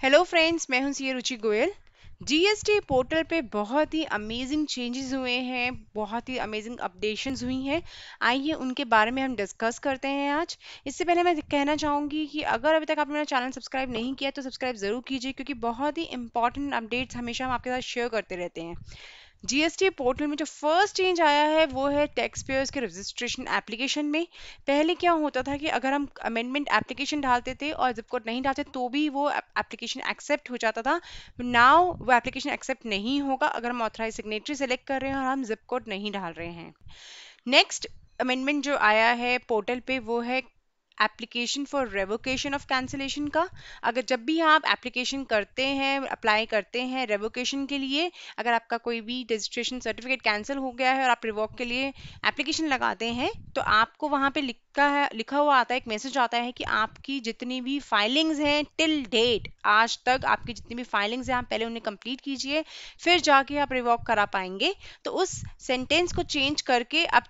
Hello friends, मैं हूं सी रुचि Goyal. GST portal पे बहुत ही अमेजिंग चेंजेस हुए हैं, बहुत ही अमेजिंग अपडेशंस हुई हैं। आइए उनके बारे में हम डिस्कस करते हैं आज। इससे पहले मैं कहना चाहूँगी कि अगर अभी तक आपने मेरा चैनल सब्सक्राइब नहीं किया तो सब्सक्राइब ज़रूर कीजिए, क्योंकि बहुत ही इंपॉर्टेंट अपडेट्स हमेशा हम आपके साथ शेयर करते रहते हैं। जीएसटी पोर्टल में जो फर्स्ट चेंज आया है वो है टैक्स पेयर्स के रजिस्ट्रेशन एप्लीकेशन में। पहले क्या होता था कि अगर हम अमेंडमेंट एप्लीकेशन डालते थे और जिप कोड नहीं डालते तो भी वो एप्लीकेशन एक्सेप्ट हो जाता था। नाउ वो एप्लीकेशन एक्सेप्ट नहीं होगा अगर हम ऑथराइज सिग्नेटरी सेलेक्ट कर रहे हैं और हम जिप कोड नहीं डाल रहे हैं। नेक्स्ट अमेंडमेंट जो आया है पोर्टल पे वो है application for revocation of cancellation का। अगर जब भी आप एप्लीकेशन करते हैं, अप्लाई करते हैं रेवोकेशन के लिए, अगर आपका कोई भी रजिस्ट्रेशन सर्टिफिकेट कैंसिल हो गया है और आप रिवोक के लिए एप्लीकेशन लगाते हैं तो आपको वहाँ पे लिखा हुआ आता है, एक मैसेज आता है कि आपकी जितनी भी फाइलिंग्स हैं टिल डेट, आज तक आपकी जितनी भी फाइलिंग्स हैं आप पहले उन्हें कंप्लीट कीजिए, फिर जाके आप रिवोक करा पाएंगे। तो उस सेंटेंस को चेंज करके अब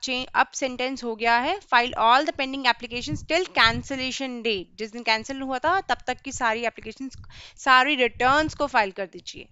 सेंटेंस हो गया है file all the pending applications till cancellation date. जिस दिन कैंसिल हुआ था तब तक की सारी एप्लीकेशंस, सारी रिटर्न्स को फाइल कर दीजिए।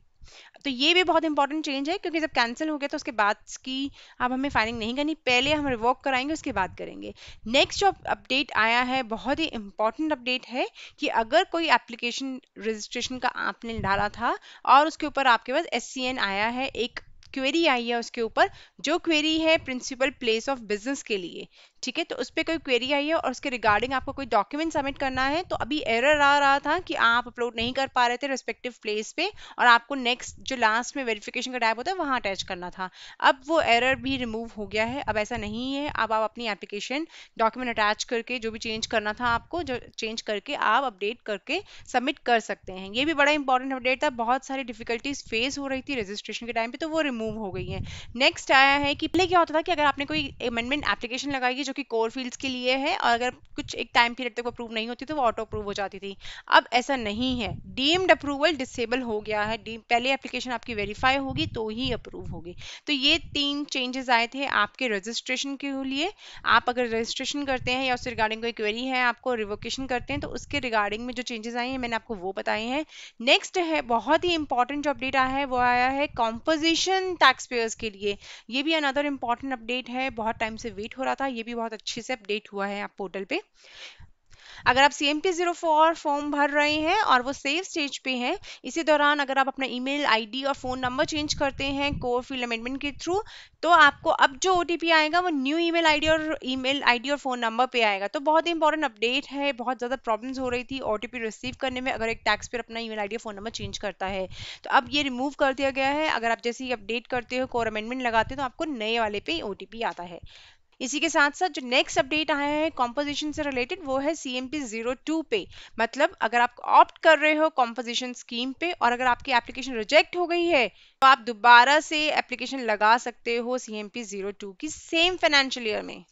तो ये भी बहुत इंपॉर्टेंट चेंज है, क्योंकि जब कैंसिल हो गया तो उसके बाद की अब हमें फाइलिंग नहीं करनी, पहले हम रिवोक कराएंगे उसके बाद करेंगे। नेक्स्ट जो अपडेट आया है बहुत ही इंपॉर्टेंट अपडेट है कि अगर कोई एप्लीकेशन रजिस्ट्रेशन का आपने डाला था और उसके ऊपर आपके पास SCN आया है, एक क्वेरी आई है उसके ऊपर, जो क्वेरी है प्रिंसिपल प्लेस ऑफ बिजनेस के लिए, ठीक है, तो उस पर कोई क्वेरी आई है और उसके रिगार्डिंग आपको कोई डॉक्यूमेंट सबमिट करना है, तो अभी एरर आ रहा था कि आप अपलोड नहीं कर पा रहे थे रेस्पेक्टिव प्लेस पे और आपको नेक्स्ट जो लास्ट में वेरिफिकेशन का टैब होता है वहां अटैच करना था। अब वो एरर भी रिमूव हो गया है, अब ऐसा नहीं है। अब आप अपनी एप्लीकेशन डॉक्यूमेंट अटैच करके जो भी चेंज करना था आपको, जो चेंज करके आप अपडेट करके सबमिट कर सकते हैं। ये भी बड़ा इंपॉर्टेंट अपडेट था, बहुत सारी डिफिकल्टीज फेस हो रही थी रजिस्ट्रेशन के टाइम पे, तो वो रिमूव हो गई है। नेक्स्ट आया है कि पहले क्या होता था कि अगर आपने कोई अमेंडमेंट एप्लीकेशन लगाई जो कि कोर फील्ड्स के लिए है और अगर कुछ एक टाइम पीरियड तक अप्रूव नहीं होती तो वो ऑटो अप्रूव हो जाती थी। अब ऐसा नहीं है, डीम्ड अप्रूवल डिसेबल हो गया है। पहले एप्लीकेशन आपकी वेरीफाई होगी तो ही अप्रूव होगी। तो ये 3 चेंजेस आए थे आपके रजिस्ट्रेशन के लिए। आप अगर रजिस्ट्रेशन करते हैं या उससे रिगार्डिंग कोई क्वेरी है, आपको रिवोकेशन करते हैं, तो उसके रिगार्डिंग में जो चेंजेस आए हैं मैंने आपको वो बताए हैं। नेक्स्ट है बहुत ही इंपॉर्टेंट जो अपडेट आया है वो आया है कॉम्पोजिशन टैक्स पेयर्स के लिए। ये भी अनदर इंपॉर्टेंट अपडेट है, बहुत टाइम से वेट हो रहा था, ये भी बहुत अच्छे से अपडेट हुआ है आप पोर्टल पे। अगर आप CMP04 फॉर्म भर रहे हैं और वो सेव स्टेज पे हैं, इसी दौरान अगर आप अपना ईमेल आईडी और फोन नंबर चेंज करते हैं कोर फील्ड अमेंडमेंट के थ्रू, तो आपको अब जो OTP आएगा वो न्यू ईमेल आईडी और फोन नंबर पे आएगा। तो बहुत इंपॉर्टेंट अपडेट है, बहुत ज़्यादा प्रॉब्लम्स हो रही थी OTP रिसीव करने में अगर एक टैक्स पेयर अपना ईमेल आईडी और फोन नंबर चेंज करता है। तो अब ये रिमूव कर दिया गया है। अगर आप जैसे ही अपडेट करते हो, कोर अमेंडमेंट लगाते हो, तो आपको नए वाले पे OTP आता है। इसी के साथ साथ जो नेक्स्ट अपडेट आया है कॉम्पोजिशन से रिलेटेड वो है CMP02 पे। मतलब अगर आप ऑप्ट कर रहे हो कॉम्पोजिशन स्कीम पे और अगर आपकी एप्लीकेशन रिजेक्ट हो गई है तो आप दोबारा से एप्लीकेशन लगा सकते हो CMP02 की सेम फाइनेंशियल ईयर में।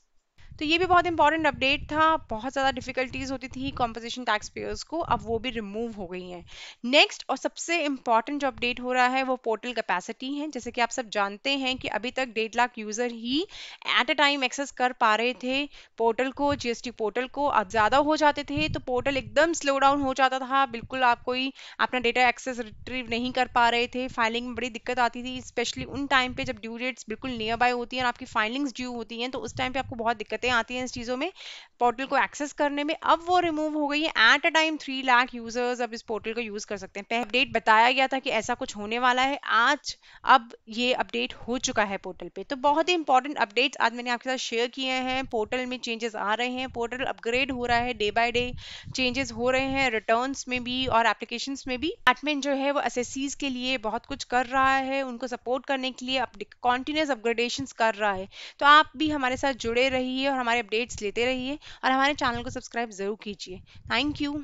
तो ये भी बहुत इंपॉर्टेंट अपडेट था, बहुत ज़्यादा डिफिकल्टीज होती थी कॉम्पोजिशन टैक्स पेयर्स को, अब वो भी रिमूव हो गई हैं। नेक्स्ट और सबसे इंपॉर्टेंट जो अपडेट हो रहा है वो पोर्टल कैपेसिटी है। जैसे कि आप सब जानते हैं कि अभी तक 1.5 लाख यूज़र ही एट अ टाइम एक्सेस कर पा रहे थे पोर्टल को, GST पोर्टल को। अब ज़्यादा हो जाते थे तो पोर्टल एकदम स्लो डाउन हो जाता था, बिल्कुल आप कोई अपना डेटा एक्सेस रिट्रीव नहीं कर पा रहे थे, फाइलिंग में बड़ी दिक्कत आती थी, स्पेशली उन टाइम पे जब ड्यू डेट्स बिल्कुल नियर बाय होती हैं और आपकी फाइलिंग्स ड्यू होती हैं, तो उस टाइम पे आपको बहुत दिक्कतें आती हैं इस चीज़ों में, पोर्टल को एक्सेस करने में। अब वो रिमूव हो गई है, eight a time 3 lakh users अब इस पोर्टल को यूज कर सकते हैं। पहले अपडेट बताया गया था कि ऐसा कुछ होने वाला है, आज अब ये अपडेट हो चुका है पोर्टल पे। तो बहुत ही इंपॉर्टेंट अपडेट्स आज मैंने आपके साथ शेयर किए हैं। पोर्टल में चेंजेस आ रहे हैं, पोर्टल अपग्रेड हो रहा है, डे बाय डे चेंजेस हो रहे हैं, रिटर्न्स में भी और एप्लीकेशंस में भी। डिपार्टमेंट जो है वो एसएससीज के लिए बहुत कुछ कर रहा है, उनको सपोर्ट करने के लिए कॉन्टिन्यूस अपग्रेडेशंस कर रहा है। तो आप भी हमारे साथ जुड़े रहिए और हमारे अपडेट्स लेते रहिए और हमारे चैनल को सब्सक्राइब जरूर कीजिए। Thank you.